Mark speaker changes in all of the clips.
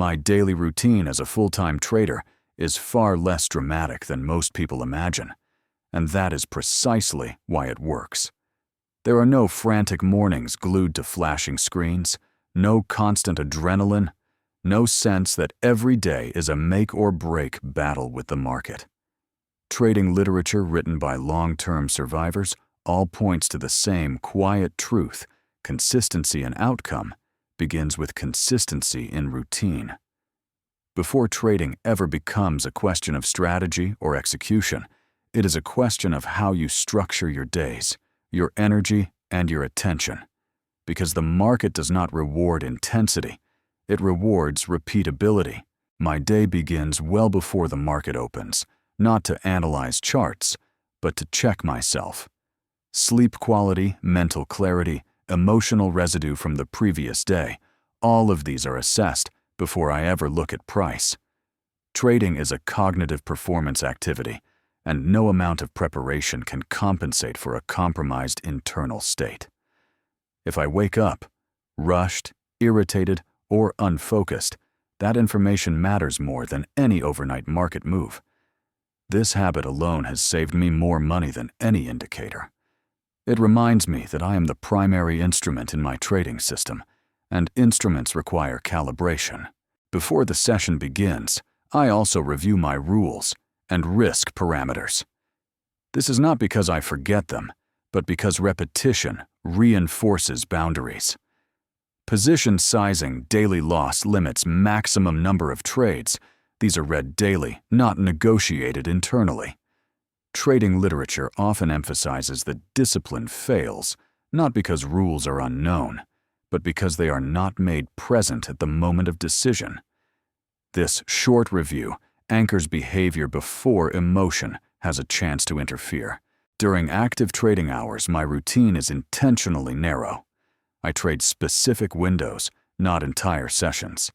Speaker 1: My daily routine as a full-time trader is far less dramatic than most people imagine, and that is precisely why it works. There are no frantic mornings glued to flashing screens, no constant adrenaline, no sense that every day is a make-or-break battle with the market. Trading literature written by long-term survivors all points to the same quiet truth: consistency in outcome begins with consistency in routine. Before trading ever becomes a question of strategy or execution, it is a question of how you structure your days, your energy, and your attention. Because the market does not reward intensity, it rewards repeatability. My day begins well before the market opens, not to analyze charts, but to check myself. Sleep quality, mental clarity, emotional residue from the previous day, all of these are assessed before I ever look at price. Trading is a cognitive performance activity, and no amount of preparation can compensate for a compromised internal state. If I wake up rushed, irritated, or unfocused, that information matters more than any overnight market move. This habit alone has saved me more money than any indicator. It reminds me that I am the primary instrument in my trading system, and instruments require calibration. Before the session begins, I also review my rules and risk parameters. This is not because I forget them, but because repetition reinforces boundaries. Position sizing, daily loss limits, maximum number of trades. These are read daily, not negotiated internally. Trading literature often emphasizes that discipline fails, not because rules are unknown, but because they are not made present at the moment of decision. This short review anchors behavior before emotion has a chance to interfere. During active trading hours, my routine is intentionally narrow. I trade specific windows, not entire sessions.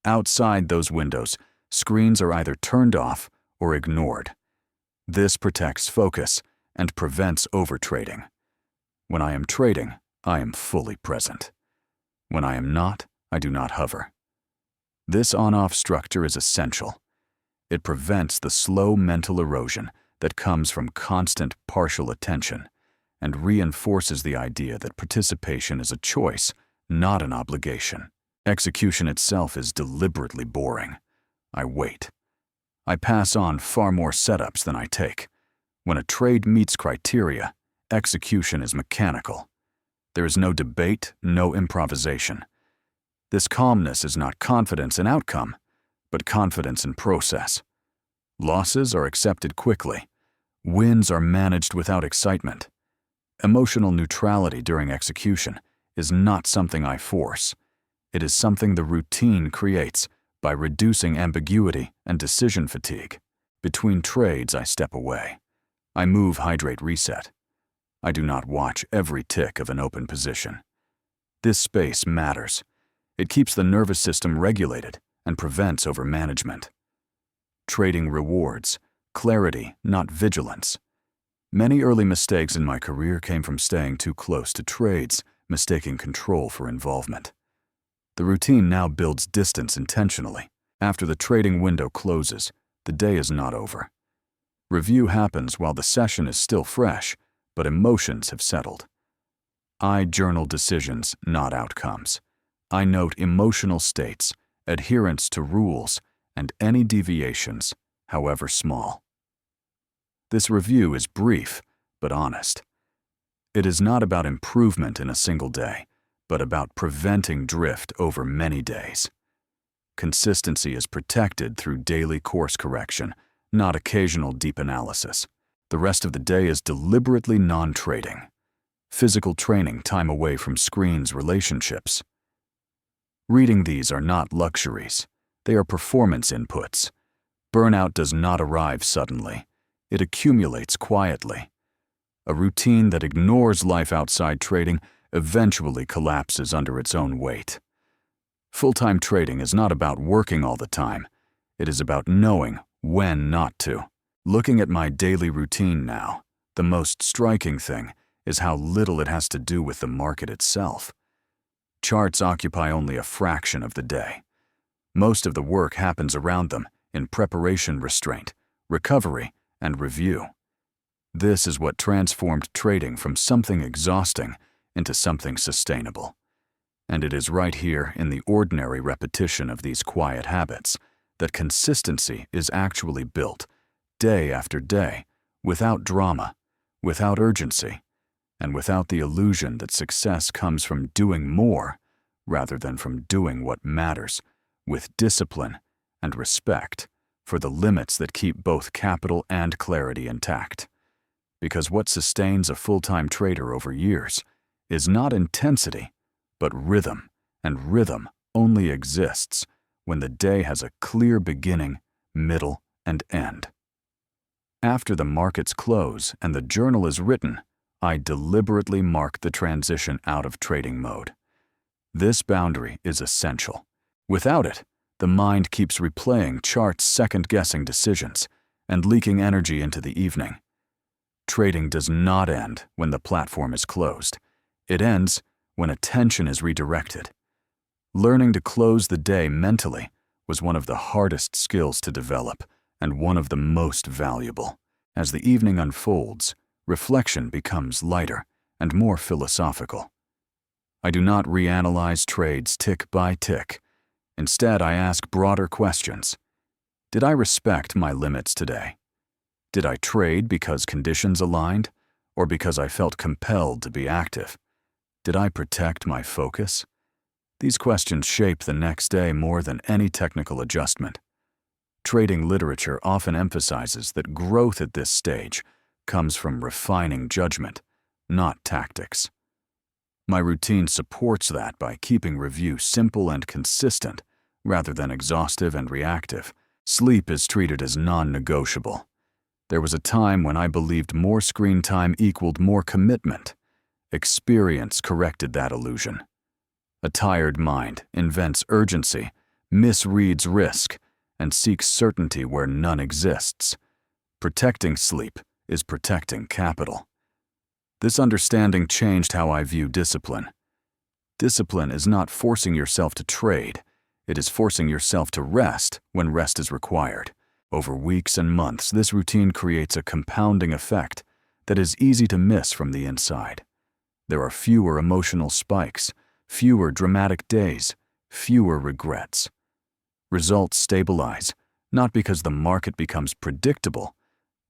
Speaker 1: Outside those windows, screens are either turned off or ignored. This protects focus and prevents overtrading. When I am trading, I am fully present. When I am not, I do not hover. This on-off structure is essential. It prevents the slow mental erosion that comes from constant partial attention and reinforces the idea that participation is a choice, not an obligation. Execution itself is deliberately boring. I wait. I pass on far more setups than I take. When a trade meets criteria, execution is mechanical. There is no debate, no improvisation. This calmness is not confidence in outcome, but confidence in process. Losses are accepted quickly. Wins are managed without excitement. Emotional neutrality during execution is not something I force. It is something the routine creates by reducing ambiguity and decision fatigue. Between trades, I step away. I move, hydrate, reset. I do not watch every tick of an open position. This space matters. It keeps the nervous system regulated and prevents overmanagement. Trading rewards clarity, not vigilance. Many early mistakes in my career came from staying too close to trades, mistaking control for involvement. The routine now builds distance intentionally. After the trading window closes, the day is not over. Review happens while the session is still fresh, but emotions have settled. I journal decisions, not outcomes. I note emotional states, adherence to rules, and any deviations, however small. This review is brief, but honest. It is not about improvement in a single day, but about preventing drift over many days. Consistency is protected through daily course correction, not occasional deep analysis. The rest of the day is deliberately non-trading. Physical training, time away from screens, relationships. Reading these are not luxuries. They are performance inputs. Burnout does not arrive suddenly. It accumulates quietly. A routine that ignores life outside trading eventually collapses under its own weight. Full-time trading is not about working all the time. It is about knowing when not to. Looking at my daily routine now, the most striking thing is how little it has to do with the market itself. Charts occupy only a fraction of the day. Most of the work happens around them in preparation, restraint, recovery, and review. This is what transformed trading from something exhausting into something sustainable. And it is right here in the ordinary repetition of these quiet habits that consistency is actually built, day after day, without drama, without urgency, and without the illusion that success comes from doing more rather than from doing what matters, with discipline and respect for the limits that keep both capital and clarity intact. Because what sustains a full-time trader over years is not intensity, but rhythm, and rhythm only exists when the day has a clear beginning, middle, and end. After the markets close and the journal is written, I deliberately mark the transition out of trading mode. This boundary is essential. Without it, the mind keeps replaying charts, second-guessing decisions, and leaking energy into the evening. Trading does not end when the platform is closed. It ends when attention is redirected. Learning to close the day mentally was one of the hardest skills to develop and one of the most valuable. As the evening unfolds, reflection becomes lighter and more philosophical. I do not reanalyze trades tick by tick. Instead, I ask broader questions. Did I respect my limits today? Did I trade because conditions aligned, or because I felt compelled to be active? Did I protect my focus? These questions shape the next day more than any technical adjustment. Trading literature often emphasizes that growth at this stage comes from refining judgment, not tactics. My routine supports that by keeping review simple and consistent rather than exhaustive and reactive. Sleep is treated as non-negotiable. There was a time when I believed more screen time equaled more commitment. Experience corrected that illusion. A tired mind invents urgency, misreads risk, and seeks certainty where none exists. Protecting sleep is protecting capital. This understanding changed how I view discipline. Discipline is not forcing yourself to trade. It is forcing yourself to rest when rest is required. Over weeks and months, this routine creates a compounding effect that is easy to miss from the inside. There are fewer emotional spikes, fewer dramatic days, fewer regrets. Results stabilize, not because the market becomes predictable,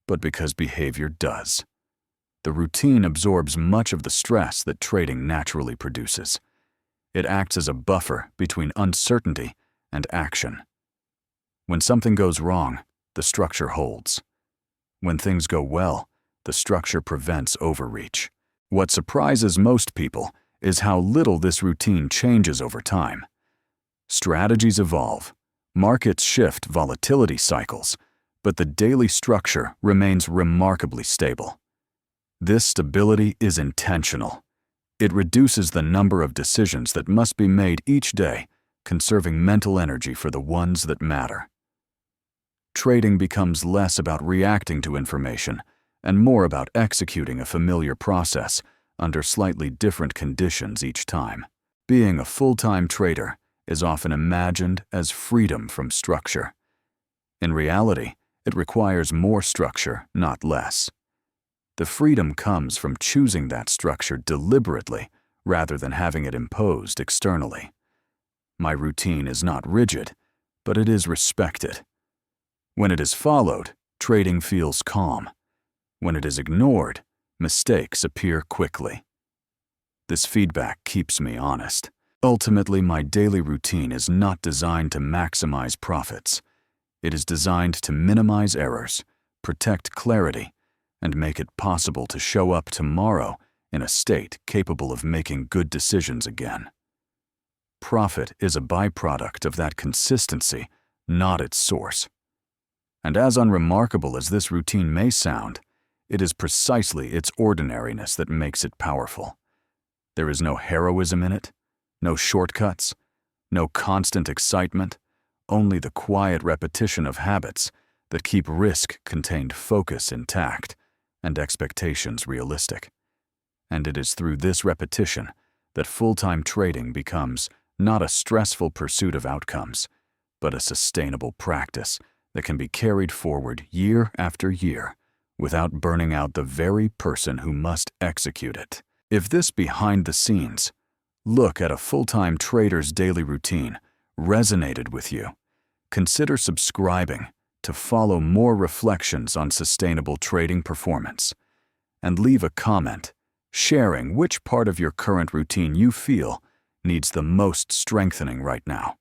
Speaker 1: but because behavior does. The routine absorbs much of the stress that trading naturally produces. It acts as a buffer between uncertainty and action. When something goes wrong, the structure holds. When things go well, the structure prevents overreach. What surprises most people is how little this routine changes over time. Strategies evolve, markets shift volatility cycles, but the daily structure remains remarkably stable. This stability is intentional. It reduces the number of decisions that must be made each day, conserving mental energy for the ones that matter. Trading becomes less about reacting to information and more about executing a familiar process under slightly different conditions each time. Being a full-time trader is often imagined as freedom from structure. In reality, it requires more structure, not less. The freedom comes from choosing that structure deliberately rather than having it imposed externally. My routine is not rigid, but it is respected. When it is followed, trading feels calm. When it is ignored, mistakes appear quickly. This feedback keeps me honest. Ultimately, my daily routine is not designed to maximize profits. It is designed to minimize errors, protect clarity, and make it possible to show up tomorrow in a state capable of making good decisions again. Profit is a byproduct of that consistency, not its source. And as unremarkable as this routine may sound, it is precisely its ordinariness that makes it powerful. There is no heroism in it, no shortcuts, no constant excitement, only the quiet repetition of habits that keep risk-contained focus intact and expectations realistic. And it is through this repetition that full-time trading becomes not a stressful pursuit of outcomes, but a sustainable practice that can be carried forward year after year without burning out the very person who must execute it. If this behind-the-scenes look at a full-time trader's daily routine resonated with you, consider subscribing to follow more reflections on sustainable trading performance, and leave a comment sharing which part of your current routine you feel needs the most strengthening right now.